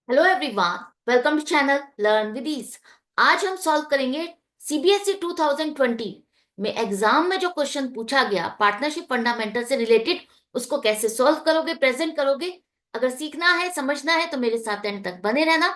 Hello everyone, welcome to channel learn with ease. आज हम solve करेंगे सीबीएसई 2020 में एग्जाम में जो क्वेश्चन पूछा गया पार्टनरशिप फंडामेंटल से रिलेटेड, उसको कैसे सॉल्व करोगे, प्रेजेंट करोगे। अगर सीखना है, समझना है तो मेरे साथ एंड तक बने रहना।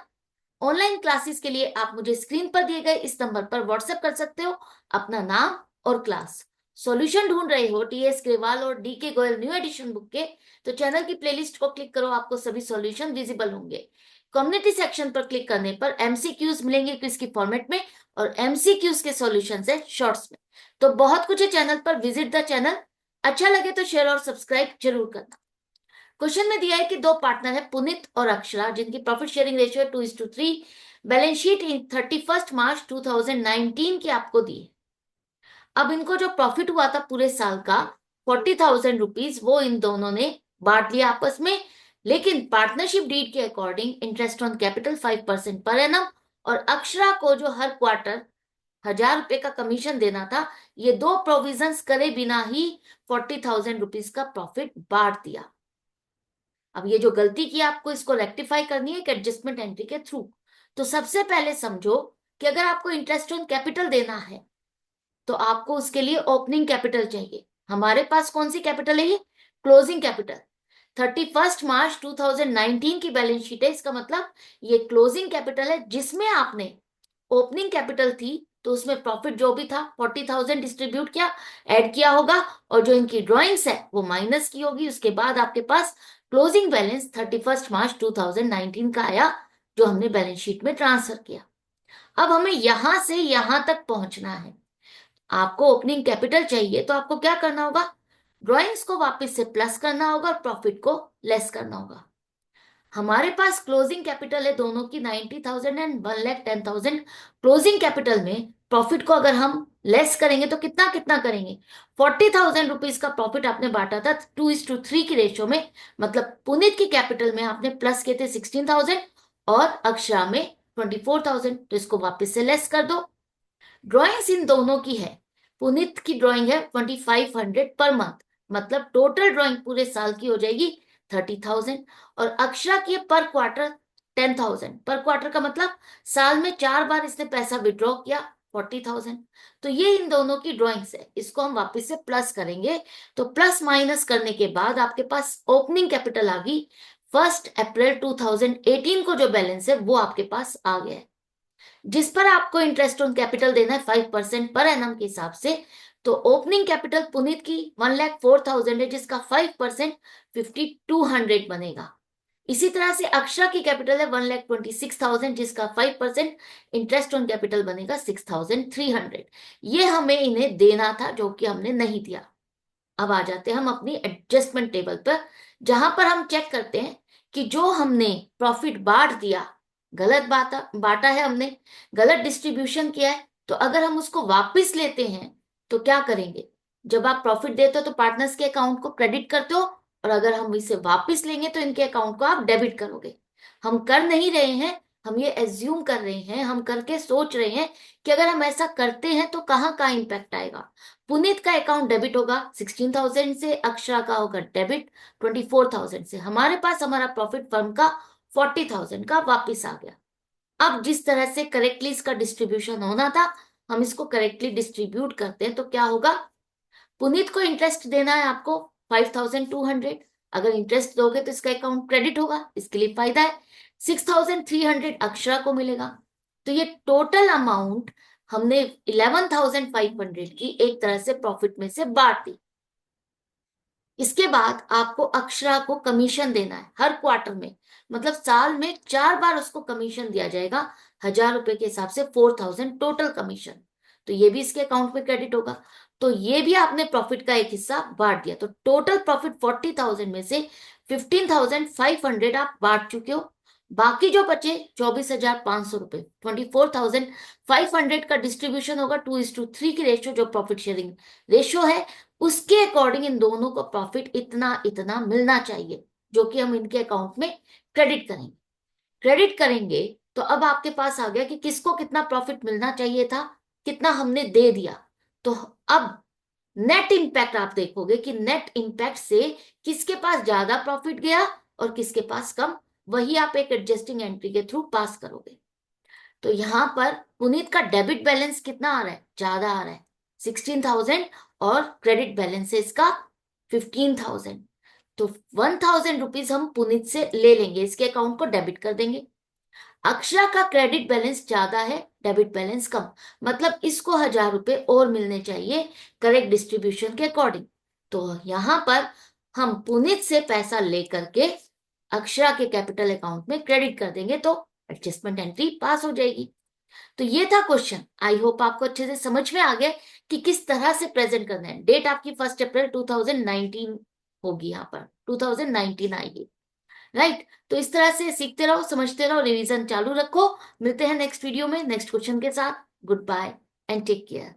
ऑनलाइन क्लासेस के लिए आप मुझे स्क्रीन पर दिए गए इस नंबर पर व्हाट्सएप कर सकते हो अपना नाम और क्लास। सॉल्यूशन ढूंढ रहे हो टीएस ग्रेवाल और डी के गोयल न्यू एडिशन बुक के, तो चैनल की प्लेलिस्ट को क्लिक करो, आपको सभी सॉल्यूशन विजिबल होंगे। कम्युनिटी सेक्शन पर क्लिक करने पर एमसीक्यूज मिलेंगे क्विज की फॉर्मेट में और एमसीक्यूज के सॉल्यूशन है शॉर्ट्स में। तो बहुत कुछ है चैनल पर, विजिट द चैनल। अच्छा लगे तो शेयर और सब्सक्राइब जरूर करना। क्वेश्चन में दिया है कि दो पार्टनर है पुनीत और अक्षरा, जिनकी प्रॉफिट शेयरिंग रेशियो है 2:3। बैलेंस शीट 31 मार्च 2019 की आपको दी है। अब इनको जो प्रॉफिट हुआ था पूरे साल का 40,000 रुपीज, वो इन दोनों ने बांट लिया आपस में। लेकिन पार्टनरशिप डीड के according interest on capital 5% per annum और अक्षरा को जो हर क्वार्टर 1,000 रुपए का कमीशन देना था, ये दो प्रोविजंस करे बिना ही 40,000 रुपीज का प्रॉफिट बांट दिया। अब ये जो गलती की आपको इसको रेक्टिफाई करनी है एक एडजस्टमेंट एंट्री के थ्रू। तो सबसे पहले समझो कि अगर आपको इंटरेस्ट ऑन कैपिटल देना है तो आपको उसके लिए ओपनिंग कैपिटल चाहिए। हमारे पास कौन सी कैपिटल है? ये क्लोजिंग कैपिटल। 31 मार्च 2019 की बैलेंस शीट है, इसका मतलब ये क्लोजिंग कैपिटल है जिसमें आपने ओपनिंग कैपिटल थी तो उसमें प्रॉफिट जो भी था 40,000 डिस्ट्रीब्यूट किया, ऐड किया होगा, और जो इनकी ड्रॉइंग्स है वो माइनस की होगी। उसके बाद आपके पास क्लोजिंग बैलेंस 31 मार्च 2019 का आया, जो हमने बैलेंस शीट में ट्रांसफर किया। अब हमें यहां से यहां तक पहुंचना है। आपको ओपनिंग कैपिटल चाहिए तो आपको क्या करना होगा? ड्रॉइंग्स को वापस से प्लस करना होगा और प्रॉफिट को लेस करना होगा। हमारे पास क्लोजिंग कैपिटल है दोनों की 90,000 एंड 1,10,000। क्लोजिंग कैपिटल में प्रॉफिट को अगर हम लेस करेंगे तो कितना कितना करेंगे? 40,000 रुपीज का प्रॉफिट आपने बांटा था 2:3 की रेशियो में। मतलब पुनीत की कैपिटल में आपने प्लस किए थे 16,000 और अक्षरा में 24,000, तो इसको वापस से लेस कर दो। ड्राइंग्स इन दोनों की है। पुनीत की ड्राइंग है 2,500 पर मंथ, मतलब टोटल ड्राइंग पूरे साल की हो जाएगी 30,000। और अक्षरा की पर क्वार्टर 10,000। पर क्वार्टर का मतलब साल में 4 बार इसने पैसा विड्रॉ किया, 40,000। तो ये इन दोनों की ड्राइंग्स है, इसको हम वापस से प्लस करेंगे। तो प्लस माइनस करने के बाद आपके पास ओपनिंग कैपिटल आ गई। 1 अप्रैल 2018 को जो बैलेंस है वो आपके पास आ गया है, जिस पर आपको इंटरेस्ट ऑन कैपिटल देना है 5% पर एनम के हिसाब से। तो ओपनिंग कैपिटल पुनीत की 1,04,000 है, जिसका 5% 5,200 बनेगा। इसी तरह से अक्षरा की कैपिटल है 1,26,000, जिसका 5% इंटरेस्ट ऑन कैपिटल बनेगा 6,300। ये हमें इन्हें देना था जो कि हमने नहीं दिया। अब आ जाते हैं हम अपनी एडजस्टमेंट टेबल पर, जहां पर हम चेक करते हैं कि जो हमने प्रॉफिट बांट दिया, गलत बात बांटा है हमने, गलत डिस्ट्रीब्यूशन किया है। तो अगर हम उसको वापस लेते हैं तो क्या करेंगे? जब आप प्रॉफिट देते हो तो पार्टनर्स के अकाउंट को क्रेडिट करते हो, और अगर हम इसे वापस लेंगे तो इनके अकाउंट को आप डेबिट करोगे। हम कर नहीं रहे हैं, हम ये एज्यूम कर रहे हैं, हम करके सोच रहे हैं कि अगर हम ऐसा करते हैं तो कहाँ कहाँ इंपैक्ट आएगा। पुनीत का अकाउंट डेबिट होगा 16,000 से, अक्षरा का होगा डेबिट 24,000 से। हमारे पास हमारा प्रॉफिट फर्म का 40,000 का वापस आ गया। अब जिस तरह से करेक्टली इसका डिस्ट्रीब्यूशन होना था, हम इसको करेक्टली डिस्ट्रीब्यूट करते हैं तो क्या होगा? पुनीत को इंटरेस्ट देना है आपको 5,200। अगर इंटरेस्ट दोगे तो इसका अकाउंट क्रेडिट होगा, इसके लिए फायदा है। 6,300 अक्षरा को मिलेगा। तो ये टोटल अमाउंट हमने 11,500 की एक तरह से प्रॉफिट में से बांट दी। इसके बाद आपको अक्षरा को कमीशन देना है हर क्वार्टर में, मतलब साल में 4 बार उसको कमीशन दिया जाएगा। 1,000 रुपए के हिसाब से 4,000 टोटल कमीशन। तो ये भी इसके अकाउंट में क्रेडिट होगा। तो ये भी आपने प्रॉफिट का एक हिस्सा बांट दिया। तो टोटल प्रॉफिट 40,000 में से 15,500 आप बांट चुके हो। बाकी जो बचे 24,500 रुपए, 24,500 का डिस्ट्रीब्यूशन होगा 2:3 की रेशियो, जो प्रॉफिट शेयरिंग रेशियो है, उसके अकॉर्डिंग इन दोनों को प्रॉफिट इतना इतना मिलना चाहिए, जो कि हम इनके अकाउंट में क्रेडिट करेंगे। क्रेडिट करेंगे तो अब आपके पास आ गया कि किसको कितना प्रॉफिट मिलना चाहिए था, कितना हमने दे दिया। तो अब नेट इंपैक्ट आप देखोगे कि नेट इंपैक्ट से किसके पास ज्यादा प्रॉफिट गया और किसके पास कम वही आप एक एडजस्टिंग एंट्री के थ्रू पास करोगे। तो यहां पर पुनीत का डेबिट बैलेंस कितना आ रहा है, ज्यादा आ रहा है 16,000, और क्रेडिट बैलेंस है इसका 15,000। तो 1,000 रुपीज हम पुनीत से ले लेंगे, इसके अकाउंट को डेबिट कर देंगे। अक्षरा का क्रेडिट बैलेंस ज्यादा है, डेबिट बैलेंस कम, मतलब इसको 1,000 रुपए और मिलने चाहिए करेक्ट डिस्ट्रीब्यूशन के अकॉर्डिंग। तो यहां पर हम पुनीत से पैसा लेकर के अक्षरा के कैपिटल अकाउंट में क्रेडिट कर देंगे, तो एडजस्टमेंट एंट्री पास हो जाएगी। तो ये था क्वेश्चन। आई होप आपको अच्छे से समझ में आ गया कि किस तरह से प्रेजेंट करना है। डेट आपकी 1 अप्रैल 2019 होगी, यहाँ पर 2019 आएगी, राइट। तो इस तरह से सीखते रहो, समझते रहो, रिवीजन चालू रखो। मिलते हैं नेक्स्ट वीडियो में नेक्स्ट क्वेश्चन के साथ। Goodbye and take care.